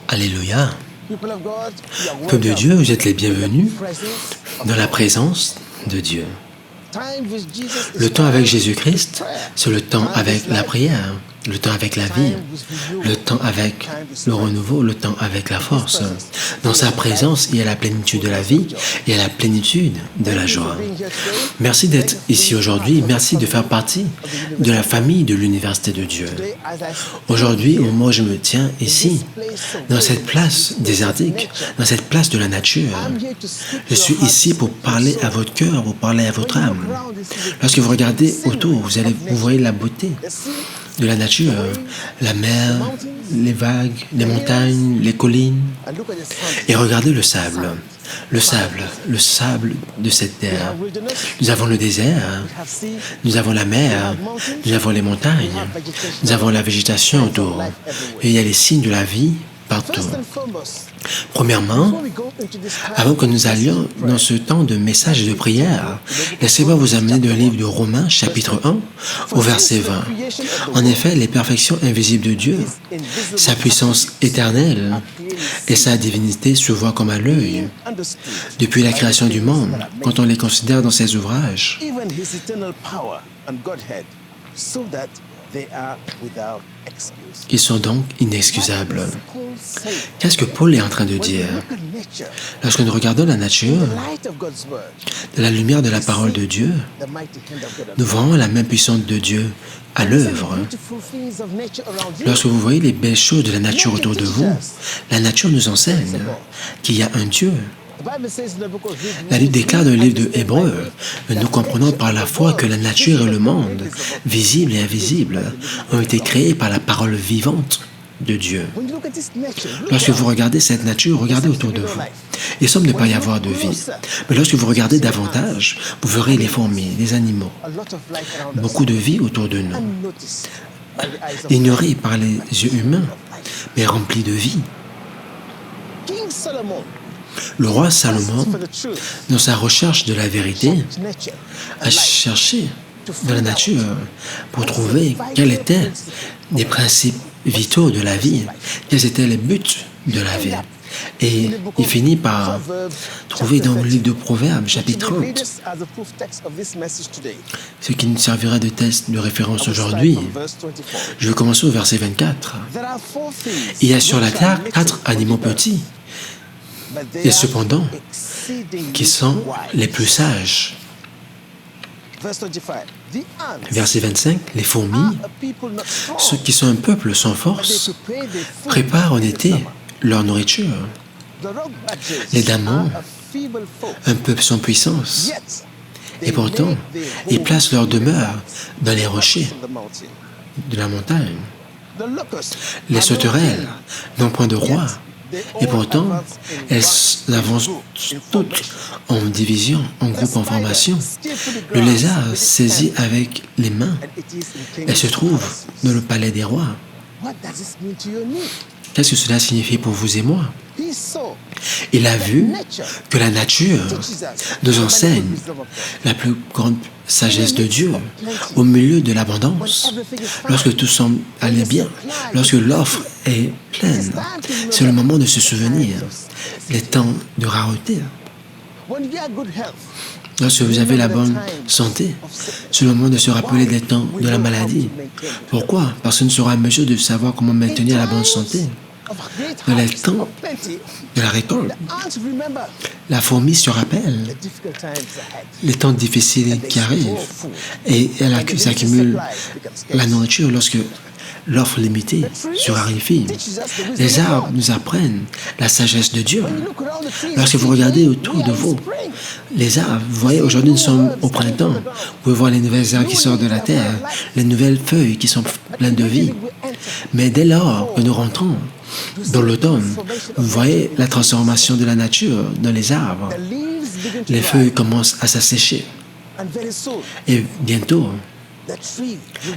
Alléluia. Peuple de Dieu, vous êtes les bienvenus dans la présence de Dieu. Le temps avec Jésus-Christ, c'est le temps avec la prière, le temps avec la vie, le temps avec le renouveau, le temps avec la force. Dans sa présence, il y a la plénitude de la vie, il y a la plénitude de la joie. Merci d'être ici aujourd'hui, merci de faire partie de la famille de l'Université de Dieu. Aujourd'hui, au moment où je me tiens ici, dans cette place désertique, dans cette place de la nature, je suis ici pour parler à votre cœur, pour parler à votre âme. Lorsque vous regardez autour, vous voyez la beauté de la nature, la mer, les vagues, les montagnes, les collines. Et regardez le sable de cette terre. Nous avons le désert, nous avons la mer, nous avons les montagnes, nous avons la végétation autour. Et il y a les signes de la vie partout. Premièrement, avant que nous allions dans ce temps de message et de prière, laissez-moi vous amener dans le livre de Romains, chapitre 1, au verset 20. En effet, les perfections invisibles de Dieu, sa puissance éternelle et sa divinité se voient comme à l'œil. Depuis la création du monde, quand on les considère dans ses ouvrages, ils sont donc inexcusables. Qu'est-ce que Paul est en train de dire? Lorsque nous regardons la nature, de la lumière de la parole de Dieu, nous voyons la main puissante de Dieu à l'œuvre. Lorsque vous voyez les belles choses de la nature autour de vous, la nature nous enseigne qu'il y a un Dieu. La Bible déclare dans le livre de Hébreux, nous comprenons par la foi que la nature et le monde, visibles et invisibles, ont été créés par la parole vivante de Dieu. Lorsque vous regardez cette nature, regardez autour de vous. Il semble ne pas y avoir de vie. Mais lorsque vous regardez davantage, vous verrez les fourmis, les animaux, beaucoup de vie autour de nous, ignorés par les yeux humains, mais remplis de vie. Le roi Salomon, dans sa recherche de la vérité, a cherché dans la nature pour trouver quels étaient les principes vitaux de la vie, quels étaient les buts de la vie. Et il finit par trouver dans le livre de Proverbes, chapitre 30, ce qui nous servira de test de référence aujourd'hui. Je vais commencer au verset 24. Il y a sur la terre 4 animaux petits, et cependant, qui sont les plus sages. Verset 25, les fourmis, ceux qui sont un peuple sans force, préparent en été leur nourriture. Les damons, un peuple sans puissance, et pourtant, ils placent leur demeure dans les rochers de la montagne. Les sauterelles n'ont point de roi, et pourtant, elles avancent toutes en division, en groupe, en formation. Le lézard saisit avec les mains. Elle se trouve dans le palais des rois. Qu'est-ce que cela signifie pour vous et moi? Il a vu que la nature nous enseigne la plus grande sagesse de Dieu au milieu de l'abondance. Lorsque tout semble aller bien, lorsque l'offre est pleine, c'est le moment de se souvenir des temps de rareté. Lorsque vous avez la bonne santé, c'est le moment de se rappeler des temps de la maladie. Pourquoi? Parce qu'on ne sera en mesure de savoir comment maintenir la bonne santé. Dans les temps de la récolte, la fourmi se rappelle les temps difficiles qui arrivent et elle s'accumule la nourriture lorsque l'offre limitée se raréfie. Les arbres nous apprennent la sagesse de Dieu. Lorsque vous regardez autour de vous, les arbres, vous voyez, aujourd'hui nous sommes au printemps, vous pouvez voir les nouvelles herbes qui sortent de la terre, les nouvelles feuilles qui sont pleines de vie. Mais dès lors que nous rentrons dans l'automne, vous voyez la transformation de la nature dans les arbres. Les feuilles commencent à s'assécher. Et bientôt,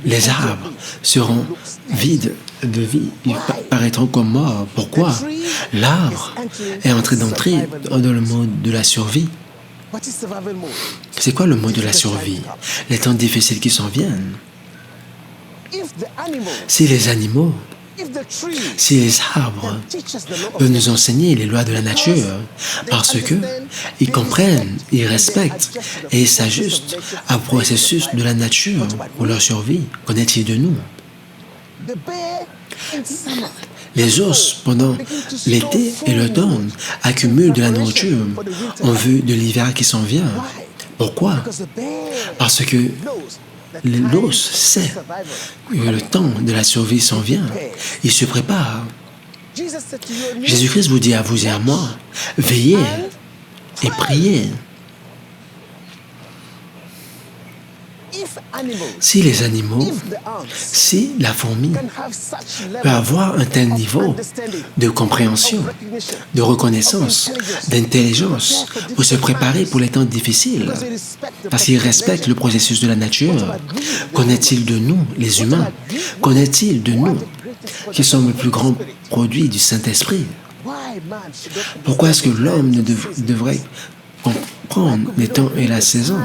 les arbres seront vides de vie. Ils paraîtront comme morts. Pourquoi? L'arbre est en train d'entrer dans le mode de la survie. C'est quoi le mode de la survie? Les temps difficiles qui s'en viennent. Si les animaux, Si les arbres peuvent nous enseigner les lois de la nature, parce que ils comprennent, ils respectent et ils s'ajustent au processus de la nature pour leur survie, qu'en est-il de nous? Les ours, pendant l'été et l'automne, accumulent de la nourriture en vue de l'hiver qui s'en vient. Pourquoi? Parce que l'ours sait que le temps de la survie s'en vient. Il se prépare. Jésus-Christ vous dit à vous et à moi, veillez et priez. Si les animaux, si la fourmi peut avoir un tel niveau de compréhension, de reconnaissance, d'intelligence pour se préparer pour les temps difficiles, parce qu'ils respectent le processus de la nature, qu'en est-il de nous, les humains? Qu'en est-il de nous, qui sommes le plus grand produit du Saint-Esprit? Pourquoi est-ce que l'homme ne devrait comprendre les temps et la saison?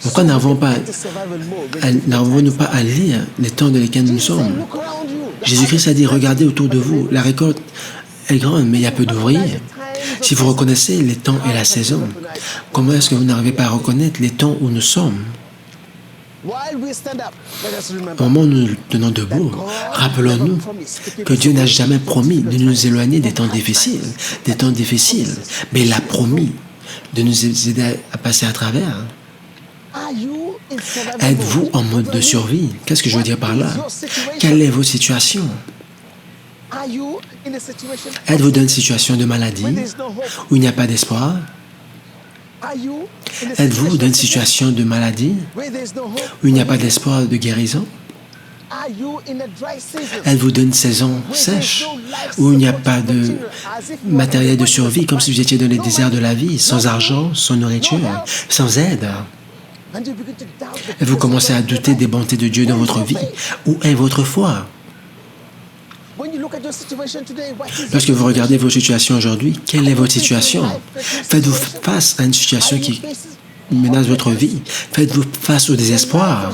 Pourquoi n'arrivons-nous pas à lire les temps dans lesquels nous sommes? Jésus-Christ a dit, regardez autour de vous, la récolte est grande, mais il y a peu d'ouvriers. Si vous reconnaissez les temps et la saison, comment est-ce que vous n'arrivez pas à reconnaître les temps où nous sommes? Au moment où nous nous tenons debout, rappelons-nous que Dieu n'a jamais promis de nous éloigner des temps difficiles, mais il a promis de nous aider à passer à travers. Êtes-vous en mode de survie? Qu'est-ce que je veux dire par là? Quelle est votre situation? Êtes-vous dans une situation de maladie où il n'y a pas d'espoir? Êtes-vous dans une situation de maladie où il n'y a pas d'espoir de guérison? Êtes-vous dans une saison sèche où il n'y a pas de matériel de survie, comme si vous étiez dans les déserts de la vie, sans argent, sans nourriture, sans aide? Et vous commencez à douter des bontés de Dieu dans votre vie. Où est votre foi? Lorsque vous regardez vos situations aujourd'hui, quelle est votre situation? Faites-vous face à une situation qui menace votre vie? Faites-vous face au désespoir?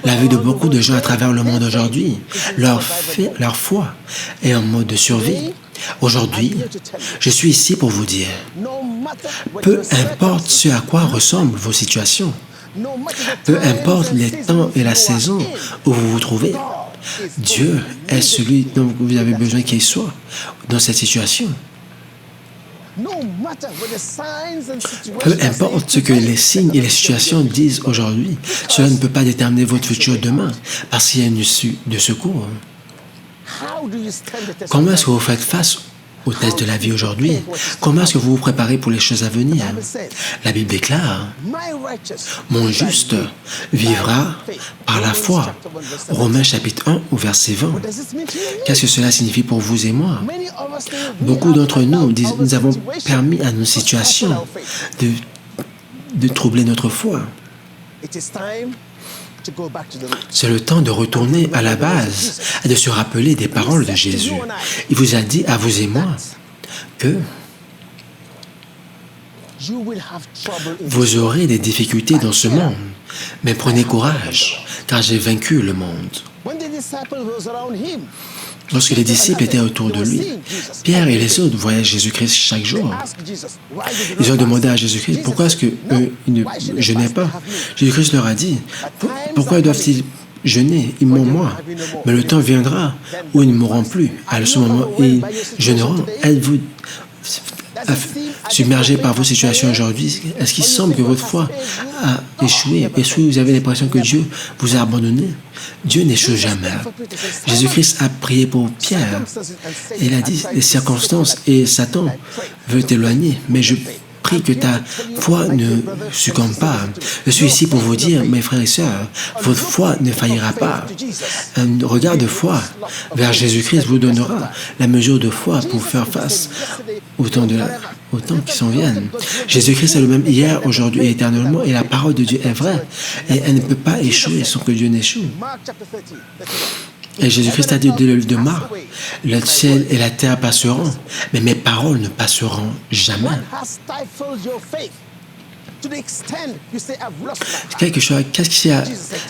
La vie de beaucoup de gens à travers le monde aujourd'hui, leur foi est en mode de survie. Aujourd'hui, je suis ici pour vous dire, peu importe ce à quoi ressemblent vos situations, peu importe les temps et la saison où vous vous trouvez, Dieu est celui dont vous avez besoin qu'il soit dans cette situation. Peu importe ce que les signes et les situations disent aujourd'hui, cela ne peut pas déterminer votre futur demain, parce qu'il y a une issue de secours. Comment est-ce que vous faites face au test de la vie aujourd'hui? Comment est-ce que vous vous préparez pour les choses à venir? La Bible déclare, « Mon juste vivra par la foi. » Romains chapitre 1 au verset 20. Qu'est-ce que cela signifie pour vous et moi? Beaucoup d'entre nous, nous avons permis à nos situations de troubler notre foi. C'est le temps de retourner à la base et de se rappeler des paroles de Jésus. Il vous a dit à vous et moi que vous aurez des difficultés dans ce monde, mais prenez courage, car j'ai vaincu le monde. Lorsque les disciples étaient autour de lui, Pierre et les autres voyaient Jésus-Christ chaque jour. Ils ont demandé à Jésus-Christ, pourquoi est-ce qu'eux ne jeûnaient pas? Jésus-Christ leur a dit, pourquoi doivent-ils jeûner? Ils m'ont moi. Mais le temps viendra où ils ne mourront plus. À ce moment, ils jeûneront. Êtes-vous submergé par vos situations aujourd'hui? Est-ce qu'il semble que votre foi a échoué? Est-ce que vous avez l'impression que Dieu vous a abandonné? Dieu n'échoue jamais. Jésus-Christ a prié pour Pierre. Il a dit, les circonstances et Satan veulent t'éloigner, mais je prie que ta foi ne succombe pas. Je suis ici pour vous dire, mes frères et sœurs, votre foi ne faillira pas. Un regard de foi vers Jésus-Christ vous donnera la mesure de foi pour faire face au temps qui s'en viennent. Jésus-Christ est le même hier, aujourd'hui et éternellement, et la parole de Dieu est vraie, et elle ne peut pas échouer sans que Dieu n'échoue. Et Jésus-Christ a dit dans le livre de Marc, le ciel et la terre passeront, mais mes paroles ne passeront jamais. Qu'est-ce qui a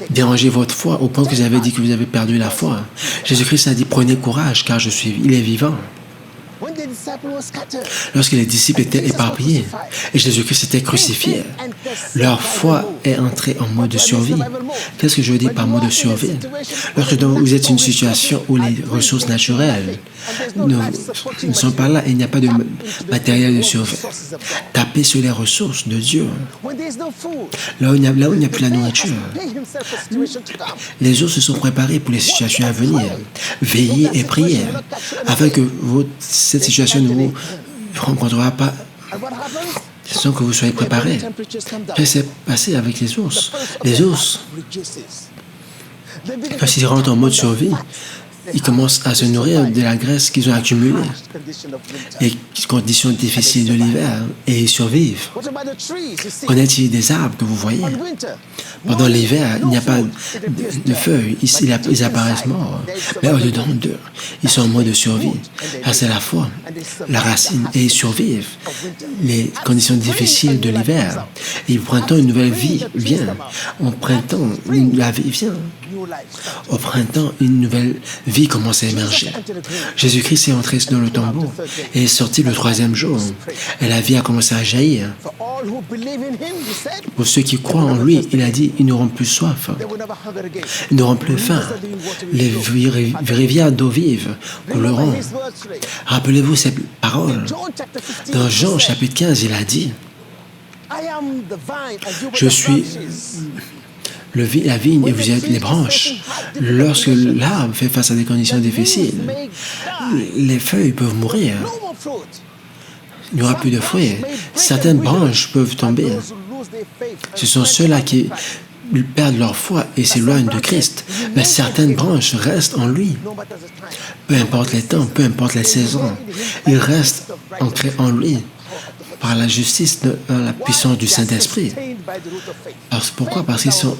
dérangé votre foi au point que vous avez dit que vous avez perdu la foi? Jésus-Christ a dit, prenez courage, car il est vivant. Lorsque les disciples étaient éparpillés et Jésus-Christ était crucifié, leur foi est entrée en mode de survie. Qu'est-ce que je veux dire par mode de survie? Lorsque vous êtes dans une situation où les ressources naturelles ne sont pas là et il n'y a pas de matériel de survie, tapez sur les ressources de Dieu. Là où il n'y a plus la nourriture, les autres se sont préparés pour les situations à venir. Veillez et priez afin que cette situation ne vous rencontrera pas sans que vous soyez préparés. Qu'est-ce qui s'est passé avec les ours? Les ours, quand ils rentrent en mode survie, ils commencent à se nourrir de la graisse qu'ils ont accumulée et conditions difficiles de l'hiver et ils survivent. Qu'en est-il des arbres que vous voyez? Pendant l'hiver, il n'y a pas de feuilles, ils apparaissent morts. Mais au-dedans d'eux, ils sont en mode de survie. Car c'est la foi, la racine, et ils survivent les conditions difficiles de l'hiver. Et au printemps, une nouvelle vie vient. Au printemps, la vie vient. Au printemps, une nouvelle vie commence à émerger. Jésus-Christ est entré dans le tombeau et est sorti le troisième jour. Et la vie a commencé à jaillir. Pour ceux qui croient en lui, il a dit, ils n'auront plus soif. Ils n'auront plus faim. Les rivières d'eau vive couleront. Rappelez-vous ces paroles. Dans Jean chapitre 15, il a dit, je suis la vigne et vous êtes les branches. Lorsque l'arbre fait face à des conditions difficiles, les feuilles peuvent mourir. Il n'y aura plus de fruits. Certaines branches peuvent tomber. Ce sont ceux-là qui perdent leur foi et s'éloignent de Christ. Mais certaines branches restent en lui. Peu importe les temps, peu importe les saisons, ils restent ancrés en lui par la justice, la puissance du Saint-Esprit. Pourquoi? Parce qu'ils sont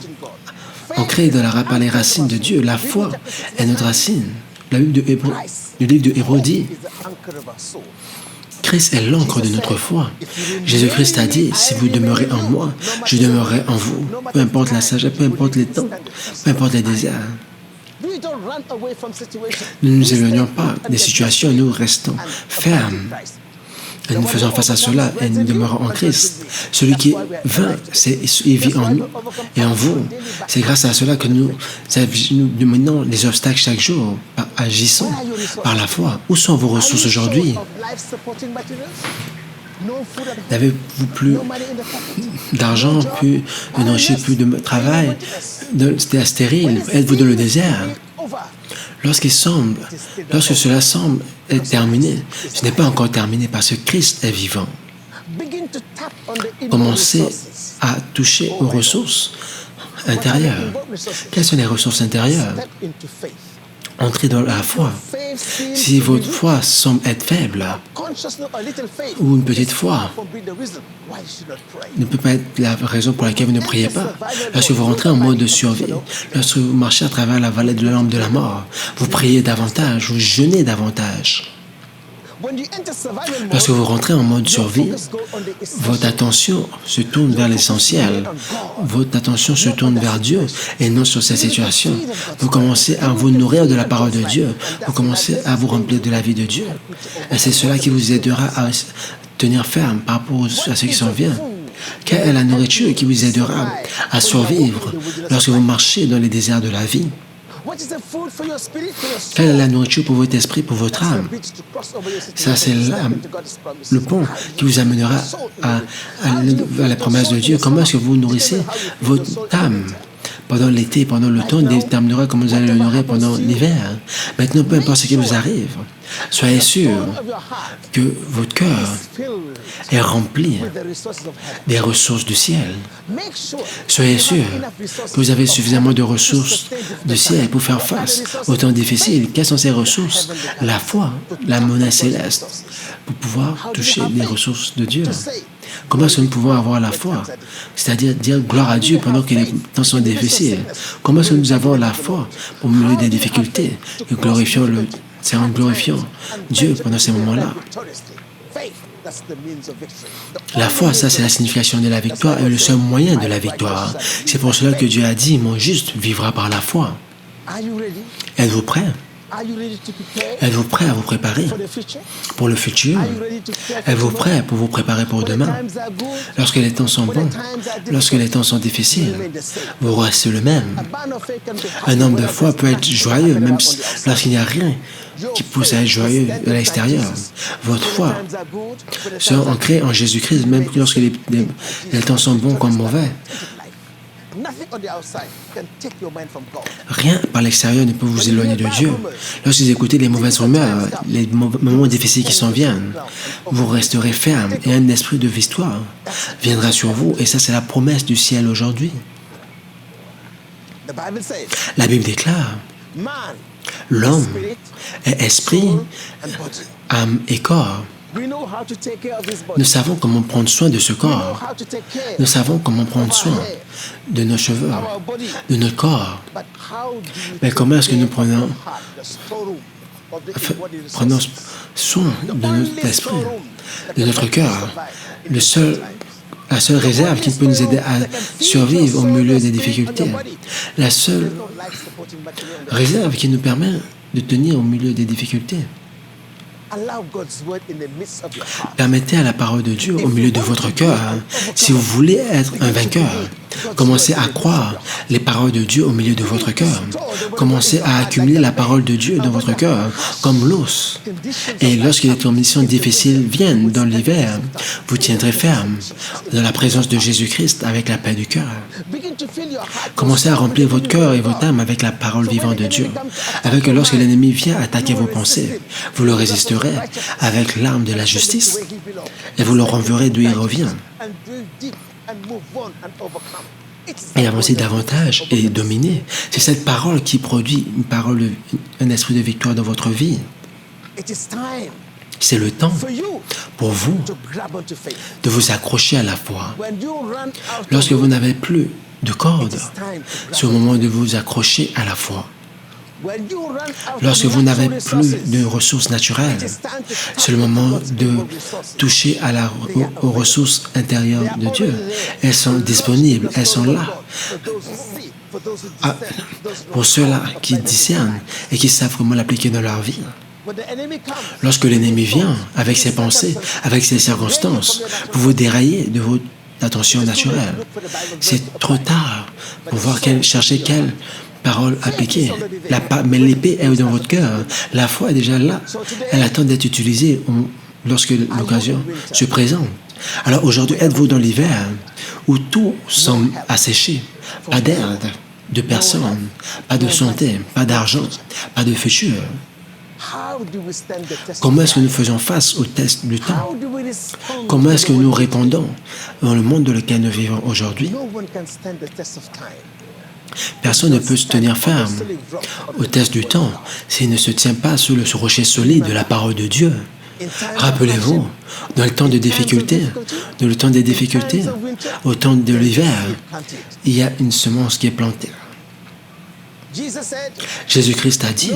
ancrés par les racines de Dieu. La foi est notre racine. Le livre de Hébreux dit, Christ est l'encre de notre foi. Jésus-Christ a dit, si vous demeurez en moi, je demeurerai en vous. Peu importe la sagesse, peu importe les temps, peu importe les désirs. Nous ne nous éloignons pas des situations, nous restons fermes. Et nous faisons face à cela et nous demeurons en Christ. Celui qui vainc, il vit en nous et en vous. C'est grâce à cela que nous dominons les obstacles chaque jour, agissons par la foi. Où sont vos ressources aujourd'hui? N'avez-vous plus d'argent, plus de nourriture, plus de travail? C'était stérile. Êtes-vous dans le désert? Lorsque cela semble être terminé, ce n'est pas encore terminé parce que Christ est vivant. Commencez à toucher aux ressources intérieures. Quelles sont les ressources intérieures? Entrez dans la foi. Si votre foi semble être faible, ou une petite foi, ne peut pas être la raison pour laquelle vous ne priez pas. Lorsque vous rentrez en mode de survie, lorsque vous marchez à travers la vallée de la lampe de la mort, vous priez davantage, vous jeûnez davantage. Lorsque vous rentrez en mode survie, votre attention se tourne vers l'essentiel. Votre attention se tourne vers Dieu et non sur cette situation. Vous commencez à vous nourrir de la parole de Dieu. Vous commencez à vous remplir de la vie de Dieu. Et c'est cela qui vous aidera à tenir ferme par rapport à ce qui s'en vient. Quelle est la nourriture qui vous aidera à survivre lorsque vous marchez dans les déserts de la vie? Quelle est la nourriture pour votre esprit, pour votre âme? Ça, c'est le pont qui vous amènera à la promesse de Dieu. Comment est-ce que vous nourrissez votre âme? Pendant l'été, pendant le temps, déterminera comment vous allez le nourrir pendant l'hiver. Maintenant, peu importe ce qui vous arrive, soyez sûr que votre cœur est rempli des ressources du ciel. Soyez sûr que vous avez suffisamment de ressources du ciel pour faire face aux temps difficiles. Quelles sont ces ressources? La foi, la monnaie céleste, pour pouvoir toucher les ressources de Dieu. Comment est-ce que nous pouvons avoir la foi? C'est-à-dire dire gloire à Dieu pendant que les temps sont difficiles. Comment est-ce que nous avons la foi au milieu des difficultés? C'est en glorifiant Dieu pendant ces moments-là. La foi, ça c'est la signification de la victoire et le seul moyen de la victoire. C'est pour cela que Dieu a dit, mon juste vivra par la foi. Êtes-vous prêt? Êtes-vous prêt à vous préparer pour le futur? Êtes-vous prêt pour vous préparer pour demain? Lorsque les temps sont bons, lorsque les temps sont difficiles, vous restez le même. Un homme de foi peut être joyeux même lorsqu'il n'y a rien qui pousse à être joyeux de l'extérieur. Votre foi sera ancrée en Jésus-Christ même lorsque les temps sont bons comme mauvais. Rien par l'extérieur ne peut vous éloigner de Dieu. Lorsque vous écoutez les mauvaises rumeurs, les moments difficiles qui s'en viennent, vous resterez ferme et un esprit de victoire viendra sur vous. Et ça, c'est la promesse du ciel aujourd'hui. La Bible déclare, l'homme est esprit, âme et corps. Nous savons comment prendre soin de ce corps. Nous savons comment prendre soin de nos cheveux, de notre corps. Mais comment est-ce que nous prenons soin de notre esprit, de notre cœur? La seule réserve qui peut nous aider à survivre au milieu des difficultés. La seule réserve qui nous permet de tenir au milieu des difficultés. Permettez à la parole de Dieu au milieu de votre cœur. Si vous voulez être un vainqueur, commencez à croire les paroles de Dieu au milieu de votre cœur. Commencez à accumuler la parole de Dieu dans votre cœur comme l'os. Et lorsque les conditions difficiles viennent dans l'hiver, vous tiendrez ferme dans la présence de Jésus-Christ avec la paix du cœur. Commencez à remplir votre cœur et votre âme avec la parole vivante de Dieu. Avec que lorsque l'ennemi vient attaquer vos pensées, vous le résisterez avec l'arme de la justice et vous le renverrez d'où il revient. Et avancer davantage et dominer. C'est cette parole qui produit un esprit de victoire dans votre vie. C'est le temps pour vous de vous accrocher à la foi. Lorsque vous n'avez plus de corde, c'est au moment de vous accrocher à la foi. Lorsque vous n'avez plus de ressources naturelles, c'est le moment de toucher aux ressources intérieures de Dieu. Elles sont disponibles, elles sont là. Pour ceux-là qui discernent et qui savent comment l'appliquer dans leur vie. Lorsque l'ennemi vient avec ses pensées, avec ses circonstances, pour vous dérailler de votre attention naturelle, c'est trop tard pour voir chercher quelle parole appliquée. Mais l'épée est dans votre cœur. La foi est déjà là. Elle attend d'être utilisée lorsque l'occasion se présente. Alors aujourd'hui, êtes-vous dans l'hiver où tout semble asséché? Pas d'air, de personne, pas de santé, pas d'argent, pas de futur. Comment est-ce que nous faisons face au test du temps? Comment est-ce que nous répondons dans le monde dans lequel nous vivons aujourd'hui? Personne ne peut se tenir ferme au test du temps s'il ne se tient pas sur le rocher solide de la parole de Dieu. Rappelez-vous, dans le temps de difficulté, au temps de l'hiver, il y a une semence qui est plantée. Jésus-Christ a dit,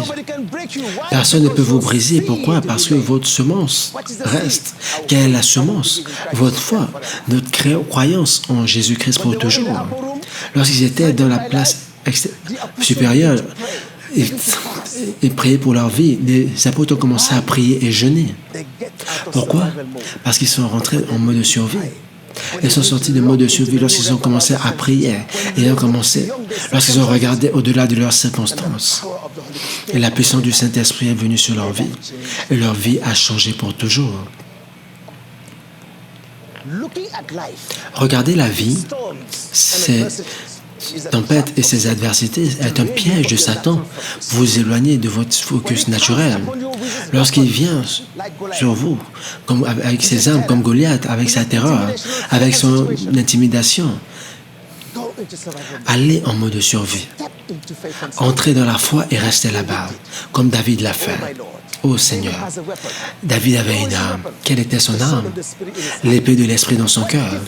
personne ne peut vous briser. Pourquoi? Parce que votre semence reste. Quelle est la semence? Votre foi, notre croyance en Jésus-Christ pour toujours. Lorsqu'ils étaient dans la place supérieure et priaient pour leur vie, les apôtres ont commencé à prier et jeûner. Pourquoi? Parce qu'ils sont rentrés en mode de survie. Ils sont sortis de mode de survie lorsqu'ils ont commencé à prier. Lorsqu'ils ont regardé au-delà de leurs circonstances. Et la puissance du Saint-Esprit est venue sur leur vie. Et leur vie a changé pour toujours. Regardez la vie, ses tempêtes et ses adversités est un piège de Satan pour vous éloigner de votre focus naturel. Lorsqu'il vient sur vous, avec ses armes comme Goliath, avec sa terreur, avec son intimidation, allez en mode de survie. Entrez dans la foi et restez là-bas, comme David l'a fait. Ô Seigneur, David avait une arme. Quelle était son arme? L'épée de l'Esprit dans son cœur.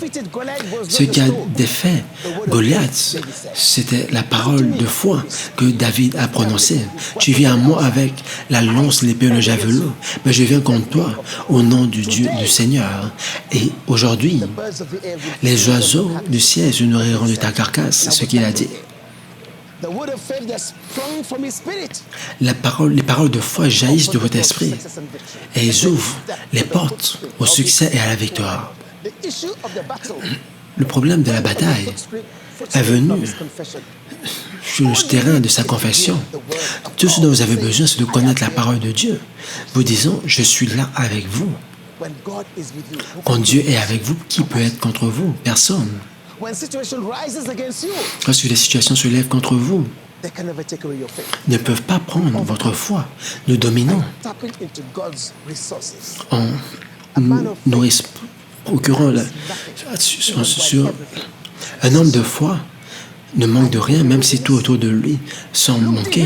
Ce qui a défait Goliath, c'était la parole de foi que David a prononcée. Tu viens à moi avec la lance, l'épée, le javelot, mais je viens contre toi au nom du Dieu, du Seigneur. Et aujourd'hui, les oiseaux du ciel se nourriront de ta carcasse, c'est ce qu'il a dit. Les paroles de foi jaillissent de votre esprit et ils ouvrent les portes au succès et à la victoire. Le problème de la bataille est venu sur le terrain de sa confession. Tout ce dont vous avez besoin, c'est de connaître la parole de Dieu. Vous disons, je suis là avec vous. Quand Dieu est avec vous, qui peut être contre vous? Personne. Lorsque les situations se lèvent contre vous, ne peuvent pas prendre votre foi. Nous dominons en nous procurant sur un homme de foi ne manque de rien, même si tout autour de lui semble manquer.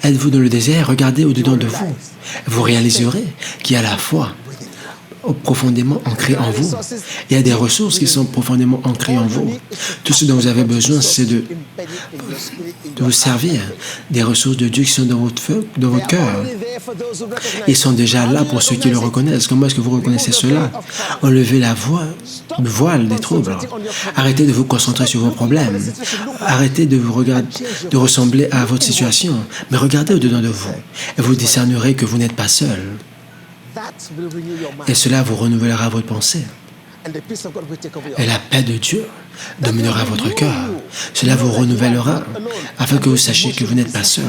Êtes-vous dans le désert? Regardez au-dedans de vous. Vous réaliserez qu'il y a la foi profondément ancrée en vous. Il y a des ressources qui sont profondément ancrées en vous. Tout ce dont vous avez besoin, c'est de vous servir des ressources de Dieu qui sont dans votre feu, dans votre cœur. Ils sont déjà là pour ceux qui le reconnaissent. Comment est-ce que vous reconnaissez cela? Enlevez le voile des troubles. Arrêtez de vous concentrer sur vos problèmes. Arrêtez de vous regarder, de ressembler à votre situation. Mais regardez au-dedans de vous et vous discernerez que vous n'êtes pas seul. Et cela vous renouvellera votre pensée. Et la paix de Dieu dominera votre cœur. Cela vous renouvellera afin que vous sachiez que vous n'êtes pas seul.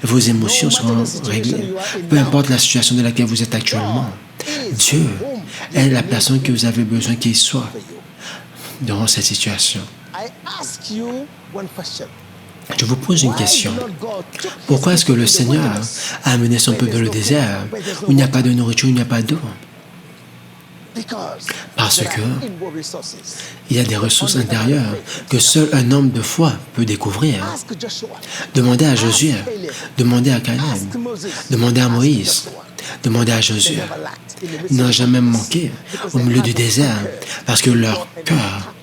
Vos émotions seront réglées. Peu importe la situation dans laquelle vous êtes actuellement, Dieu est la personne que vous avez besoin qu'il soit dans cette situation. Je vous pose une question. Pourquoi est-ce que le Seigneur a amené son peuple dans le désert où il n'y a pas de nourriture, il n'y a pas d'eau? Parce que il y a des ressources intérieures que seul un homme de foi peut découvrir. Demandez à Josué, demandez à Caleb, demandez à Moïse, demandez à Josué. Ils n'ont jamais manqué au milieu du désert parce que leur cœur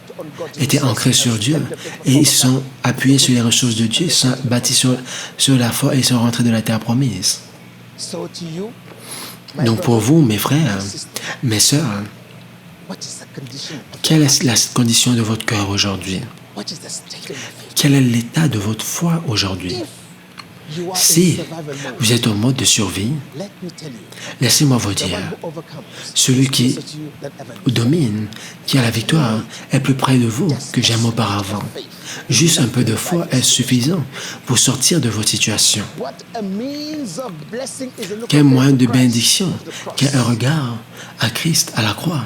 étaient ancrés sur Dieu et ils se sont appuyés sur les ressources de Dieu, ils sont bâtis sur la foi et ils sont rentrés dans la terre promise. Donc pour vous, mes frères, mes sœurs, quelle est la condition de votre cœur aujourd'hui? Quel est l'état de votre foi aujourd'hui? Si vous êtes en mode de survie, laissez-moi vous dire, celui qui domine, qui a la victoire, est plus près de vous que jamais auparavant. Juste un peu de foi est suffisant pour sortir de votre situation. Quel moyen de bénédiction, quel regard à Christ à la croix.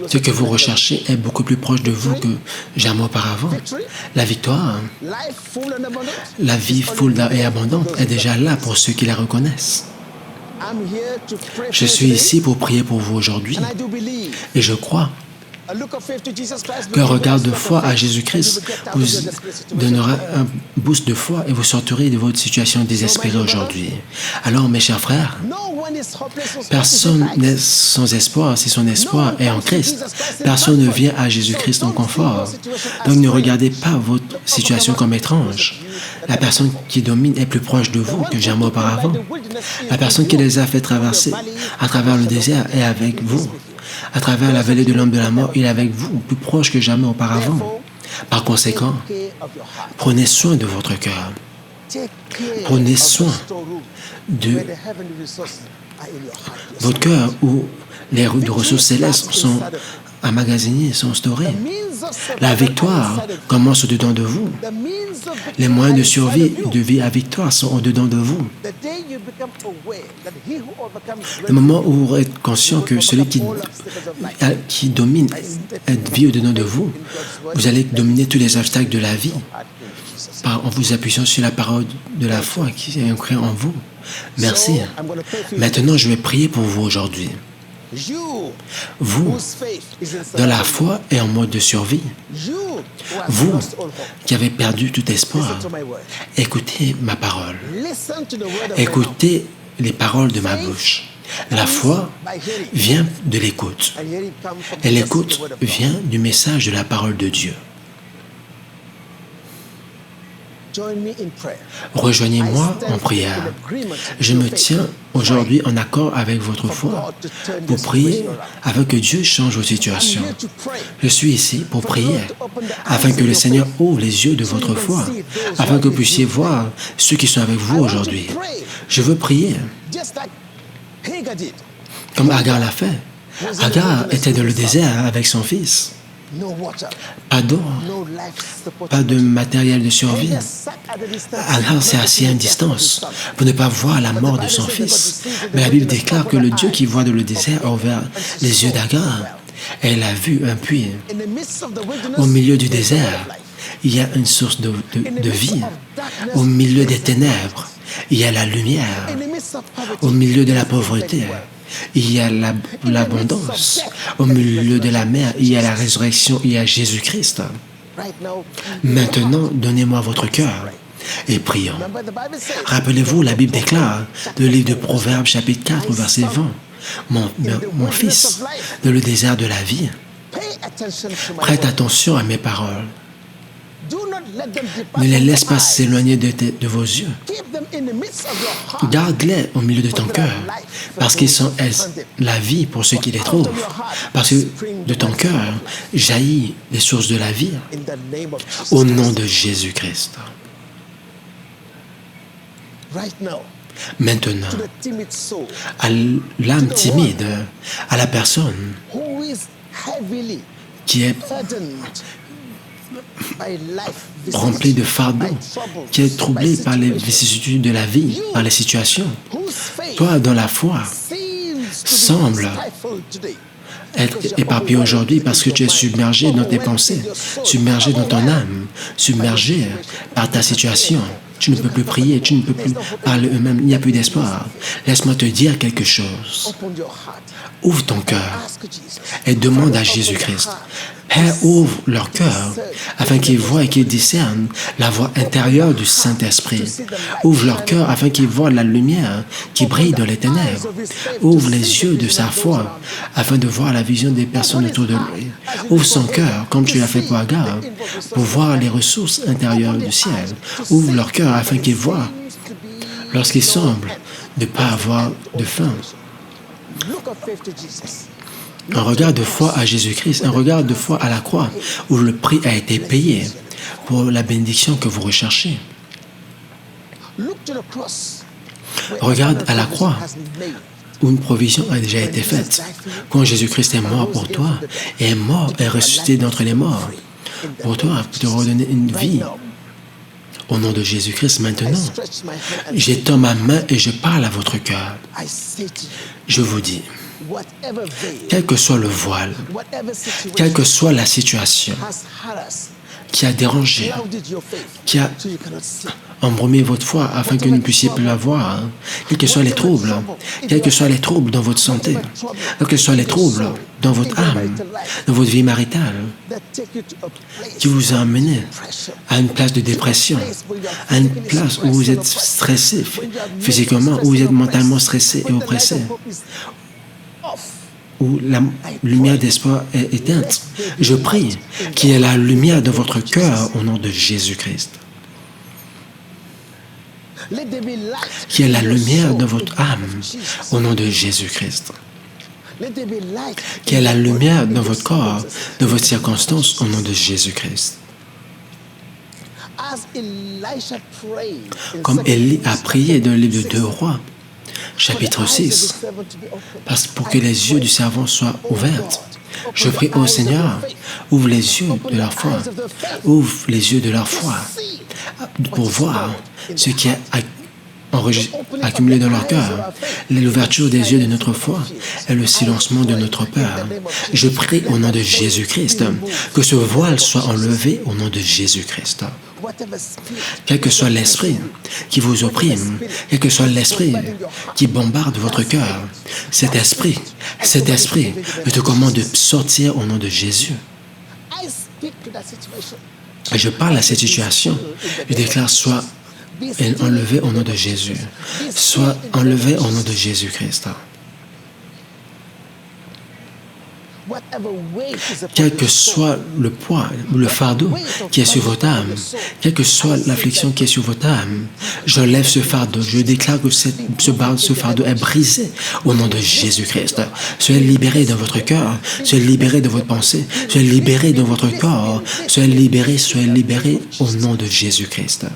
Ce que vous recherchez est beaucoup plus proche de vous que jamais auparavant. La victoire, la vie full et abondante est déjà là pour ceux qui la reconnaissent. Je suis ici pour prier pour vous aujourd'hui et je crois qu'un regard de foi à Jésus-Christ vous donnera un boost de foi et vous sortirez de votre situation désespérée aujourd'hui. Alors, mes chers frères, personne n'est sans espoir si son espoir est en Christ. Personne ne vient à Jésus-Christ en confort. Donc, ne regardez pas votre situation comme étrange. La personne qui domine est plus proche de vous que jamais auparavant. La personne qui les a fait traverser à travers le désert est avec vous. À travers la vallée de l'ombre de la mort, il est avec vous, plus proche que jamais auparavant. Par conséquent, prenez soin de votre cœur. Prenez soin de votre cœur où les ressources célestes sont emmagasinées, sont storées. La victoire commence au-dedans de vous. Les moyens de survie, de vie à victoire sont au-dedans de vous. Le moment où vous êtes conscient que celui qui domine vit au-dedans de vous, vous allez dominer tous les obstacles de la vie en vous appuyant sur la parole de la foi qui est ancrée en vous. Merci. Maintenant, je vais prier pour vous aujourd'hui. Vous, dans la foi et en mode de survie, vous qui avez perdu tout espoir, écoutez ma parole. Écoutez les paroles de ma bouche. La foi vient de l'écoute. Et l'écoute vient du message de la parole de Dieu. Rejoignez-moi en prière. Je me tiens aujourd'hui en accord avec votre foi pour prier afin que Dieu change vos situations. Je suis ici pour prier afin que le Seigneur ouvre les yeux de votre foi, afin que vous puissiez voir ceux qui sont avec vous aujourd'hui. Je veux prier comme Agar l'a fait. Agar était dans le désert avec son fils. Pas d'eau, pas de matériel de survie. Agar s'est assis à une distance pour ne pas voir la mort de son fils. Mais la Bible déclare que le Dieu qui voit dans le désert a ouvert les yeux d'Agar. Elle a vu un puits. Au milieu du désert, il y a une source de vie. Au milieu des ténèbres, il y a la lumière. Au milieu de la pauvreté, il y a l'abondance. Au milieu de la mer, il y a la résurrection, il y a Jésus-Christ. Maintenant, donnez-moi votre cœur et prions. Rappelez-vous, la Bible déclare, le livre de Proverbes, chapitre 4, verset 20, mon fils, dans le désert de la vie, prête attention à mes paroles. Ne les laisse pas s'éloigner de vos yeux. Garde-les au milieu de ton cœur, parce qu'ils sont la vie pour ceux qui les trouvent. Parce que de ton cœur jaillit les sources de la vie, au nom de Jésus-Christ. Maintenant, à l'âme timide, à la personne qui est rempli de fardeaux, qui est troublé par les vicissitudes de la vie, par les situations. Toi, dans la foi, semble être éparpillé aujourd'hui parce que tu es submergé dans tes pensées, submergé dans ton âme, submergé par ta situation. Tu ne peux plus prier, tu ne peux plus parler eux-mêmes, il n'y a plus d'espoir. Laisse-moi te dire quelque chose. Ouvre ton cœur et demande à Jésus-Christ. Père, ouvre leur cœur afin qu'ils voient et qu'ils discernent la voix intérieure du Saint-Esprit. Ouvre leur cœur afin qu'ils voient la lumière qui brille dans les ténèbres. Ouvre les yeux de sa foi afin de voir la vision des personnes autour de lui. Ouvre son cœur, comme tu l'as fait pour Agar, pour voir les ressources intérieures du ciel. Ouvre leur cœur afin qu'ils voient lorsqu'ils semblent ne pas avoir de faim. Un regard de foi à Jésus-Christ, un regard de foi à la croix, où le prix a été payé pour la bénédiction que vous recherchez. Regarde à la croix, où une provision a déjà été faite. Quand Jésus-Christ est mort pour toi, et est mort et ressuscité d'entre les morts, pour toi, pour te redonner une vie. Au nom de Jésus-Christ, maintenant, j'étends ma main et je parle à votre cœur. Je vous dis, quel que soit le voile, quelle que soit la situation qui a dérangé, qui a embrumé votre foi afin que vous ne puissiez plus la voir, quels que soient les troubles dans votre santé, quels que soient les troubles dans votre âme, dans votre vie maritale, qui vous a amené à une place de dépression, à une place où vous êtes stressé physiquement, où vous êtes mentalement stressé et oppressé, où la lumière d'espoir est éteinte. Je prie qu'il y ait la lumière dans votre cœur au nom de Jésus-Christ. Qu'il y ait la lumière dans votre âme au nom de Jésus-Christ. Qu'il y ait la lumière dans votre corps, dans votre circonstance au nom de Jésus-Christ. Comme Élie a prié dans le livre de 2 Rois, chapitre 6, parce que pour que les yeux du servant soient ouverts, je prie au Seigneur, ouvre les yeux de leur foi, ouvre les yeux de leur foi, pour voir ce qui est accumulé dans leur cœur, l'ouverture des yeux de notre foi et le silencement de notre peur. Je prie au nom de Jésus-Christ que ce voile soit enlevé au nom de Jésus-Christ. Quel que soit l'esprit qui vous opprime, quel que soit l'esprit qui bombarde votre cœur, cet esprit, je te commande de sortir au nom de Jésus. Et je parle à cette situation, je déclare soit est enlevé au nom de Jésus. Soit enlevé au nom de Jésus-Christ. Quel que soit le poids, le fardeau qui est sur votre âme, quelle que soit l'affliction qui est sur votre âme, je lève ce fardeau. Je déclare que ce fardeau est brisé au nom de Jésus-Christ. Soyez libérés dans votre cœur, soyez libérés de votre pensée, soyez libérés dans votre corps, soyez libérés au nom de Jésus-Christ.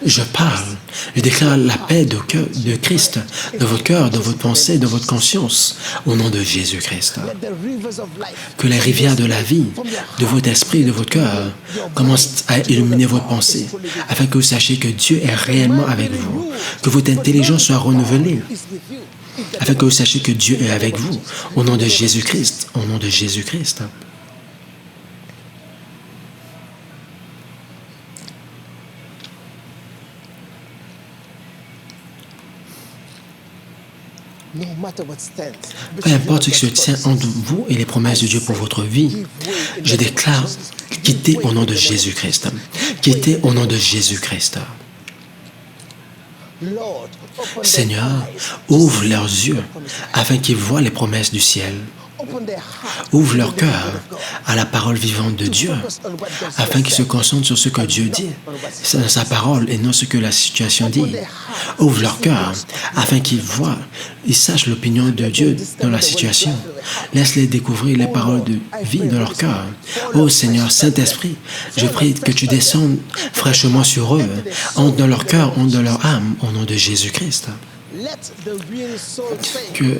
Je parle, je déclare la paix de Christ dans votre cœur, dans votre pensée, dans votre conscience, au nom de Jésus-Christ. Que les rivières de la vie, de votre esprit, de votre cœur, commencent à illuminer votre pensée, afin que vous sachiez que Dieu est réellement avec vous, que votre intelligence soit renouvelée, afin que vous sachiez que Dieu est avec vous, au nom de Jésus-Christ, au nom de Jésus-Christ. Peu importe ce qui se tient entre vous et les promesses de Dieu pour votre vie, je déclare quittez au nom de Jésus-Christ. Quittez au nom de Jésus-Christ. Seigneur, ouvre leurs yeux afin qu'ils voient les promesses du ciel. Ouvre leur cœur à la parole vivante de Dieu, afin qu'ils se concentrent sur ce que Dieu dit, sa parole et non ce que la situation dit. Ouvre leur cœur afin qu'ils voient, ils sachent l'opinion de Dieu dans la situation. Laisse-les découvrir les paroles de vie dans leur cœur. Ô Seigneur, Saint-Esprit, je prie que tu descendes fraîchement sur eux, entre dans leur cœur, entre dans leur âme, au nom de Jésus-Christ. Que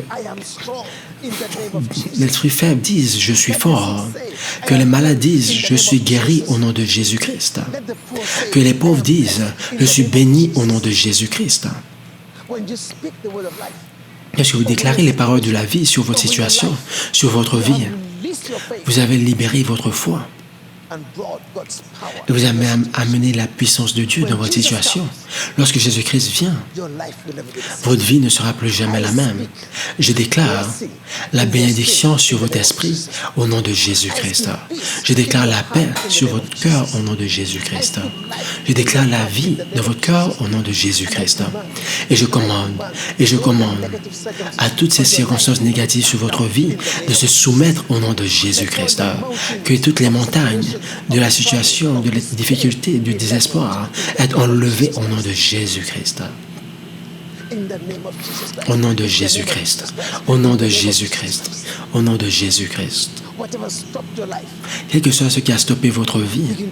l'esprit faible dise, je suis fort. Que les malades disent, je suis guéri au nom de Jésus-Christ. Que les pauvres disent, je suis béni au nom de Jésus-Christ. Lorsque vous déclarez les paroles de la vie sur votre situation, sur votre vie, vous avez libéré votre foi. Et vous avez amené la puissance de Dieu dans votre situation. Lorsque Jésus-Christ vient, votre vie ne sera plus jamais la même. Je déclare la bénédiction sur votre esprit au nom de Jésus-Christ. Je déclare la paix sur votre cœur au nom de Jésus-Christ. Je déclare la vie dans votre cœur au nom de Jésus-Christ. Et je commande à toutes ces circonstances négatives sur votre vie de se soumettre au nom de Jésus-Christ. Que toutes les montagnes de la situation, de la difficulté, du désespoir, être enlevé au nom de Jésus-Christ. Au nom de Jésus-Christ. Au nom de Jésus-Christ. Au nom de Jésus-Christ. Quel que soit ce qui a stoppé votre vie,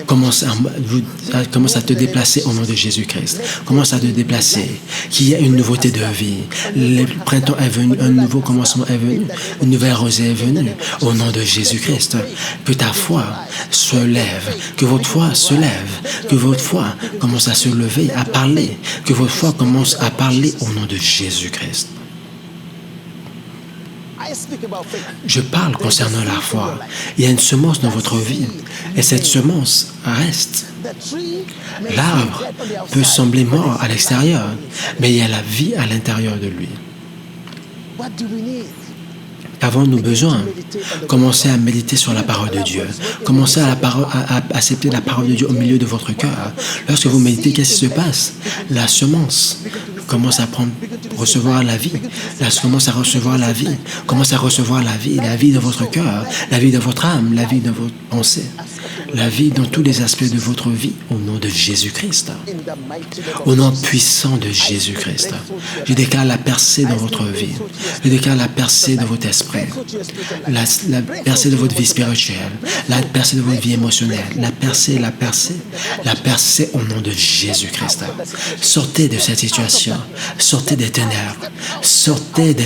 commence à te déplacer au nom de Jésus-Christ. Commence à te déplacer. Qu'il y ait une nouveauté de vie. Le printemps est venu, un nouveau commencement est venu, une nouvelle rosée est venue. Au nom de Jésus-Christ. Que ta foi se lève. Que votre foi se lève. Que votre foi commence à se lever, à parler. Que votre foi commence à parler au nom de Jésus-Christ. Je parle concernant la foi. Il y a une semence dans votre vie et cette semence reste. L'arbre peut sembler mort à l'extérieur, mais il y a la vie à l'intérieur de lui. Qu'avons-nous besoin? Commencez à méditer sur la parole de Dieu. Commencez à accepter la parole de Dieu au milieu de votre cœur. Lorsque vous méditez, qu'est-ce qui se passe? La semence commence à recevoir la vie. Commence à recevoir la vie. Commence à recevoir la vie dans votre cœur, la vie dans votre âme, la vie dans votre pensée, la vie dans tous les aspects de votre vie, au nom de Jésus-Christ. Au nom puissant de Jésus-Christ. Je déclare la percée dans votre vie. Je déclare la percée dans votre esprit. La percée de votre vie spirituelle, la percée de votre vie émotionnelle, la percée au nom de Jésus-Christ. Sortez de cette situation, sortez des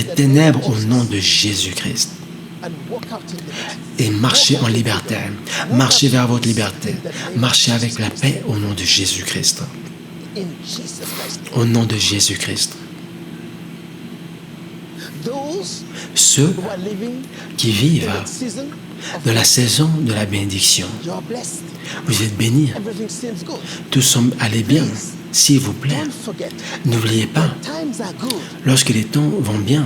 ténèbres au nom de Jésus-Christ. Et marchez en liberté, marchez vers votre liberté, marchez avec la paix au nom de Jésus-Christ. Au nom de Jésus-Christ. Ceux qui vivent dans la saison de la bénédiction, vous êtes bénis. Tout semble aller bien. S'il vous plaît, n'oubliez pas, lorsque les temps vont bien,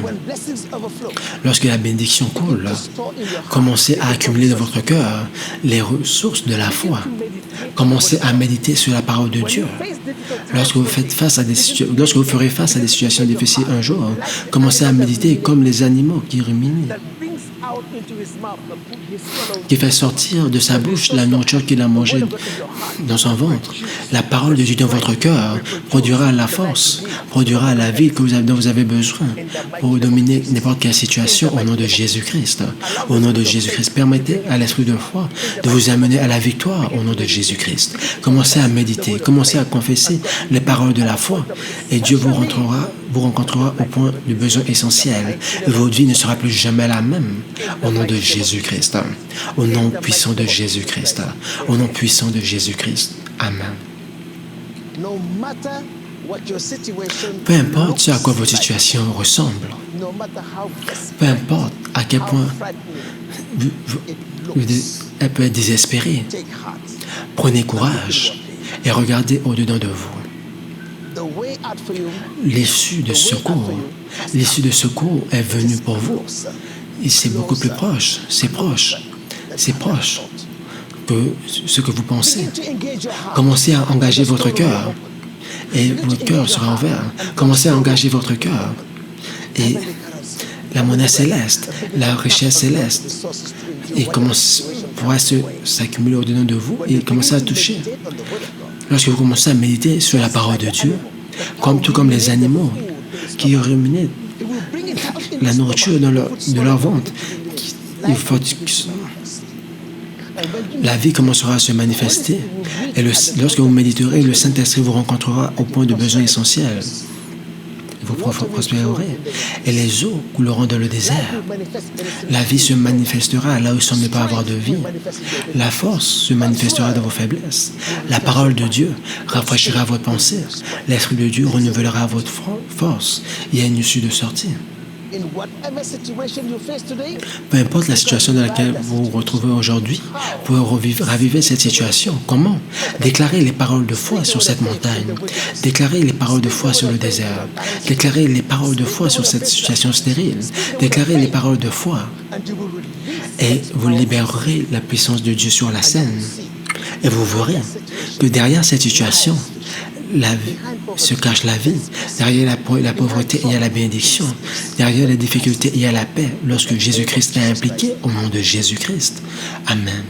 lorsque la bénédiction coule, commencez à accumuler dans votre cœur les ressources de la foi. Commencez à méditer sur la parole de Dieu. Lorsque vous ferez face à des situations difficiles un jour, commencez à méditer comme les animaux qui ruminent, qui fait sortir de sa bouche la nourriture qu'il a mangée dans son ventre. La parole de Dieu dans votre cœur produira la force, produira la vie dont vous avez besoin pour dominer n'importe quelle situation au nom de Jésus-Christ. Au nom de Jésus-Christ, permettez à l'esprit de foi de vous amener à la victoire au nom de Jésus-Christ. Commencez à méditer, commencez à confesser les paroles de la foi et Dieu vous rencontrera au point du besoin essentiel et votre vie ne sera plus jamais la même. Au nom de Jésus-Christ. Au nom puissant de Jésus-Christ. Au nom puissant de Jésus-Christ. Amen. Peu importe ce à quoi votre situation ressemble, peu importe à quel point elle peut être désespérée, prenez courage et regardez au-dedans de vous. L'issue de secours est venue pour vous. Et c'est beaucoup plus proche, c'est proche que ce que vous pensez. Commencez à engager votre cœur et votre cœur sera ouvert. Commencez à engager votre cœur et la monnaie céleste, la richesse céleste et pourra s'accumuler au-dedans de vous et commencer à toucher. Lorsque vous commencez à méditer sur la parole de Dieu, tout comme les animaux qui ruminent la nourriture dans leur ventre, la vie commencera à se manifester. Et lorsque vous méditerez, le Saint-Esprit vous rencontrera au point de besoin essentiel. Vous prospérerez. Et les eaux couleront dans le désert. La vie se manifestera là où il semble ne pas avoir de vie. La force se manifestera dans vos faiblesses. La parole de Dieu rafraîchira votre pensée. L'Esprit de Dieu renouvellera votre force. Il y a une issue de sortie. Peu importe la situation dans laquelle vous vous retrouvez aujourd'hui, vous pouvez raviver cette situation. Comment? Déclarez les paroles de foi sur cette montagne. Déclarez les paroles de foi sur le désert. Déclarez les paroles de foi sur cette situation stérile. Déclarez les paroles de foi. Et vous libérerez la puissance de Dieu sur la scène. Et vous verrez que derrière cette situation, se cache la vie. Derrière la pauvreté, il y a la bénédiction. Derrière les difficultés, il y a la paix lorsque Jésus-Christ est impliqué au nom de Jésus-Christ. Amen.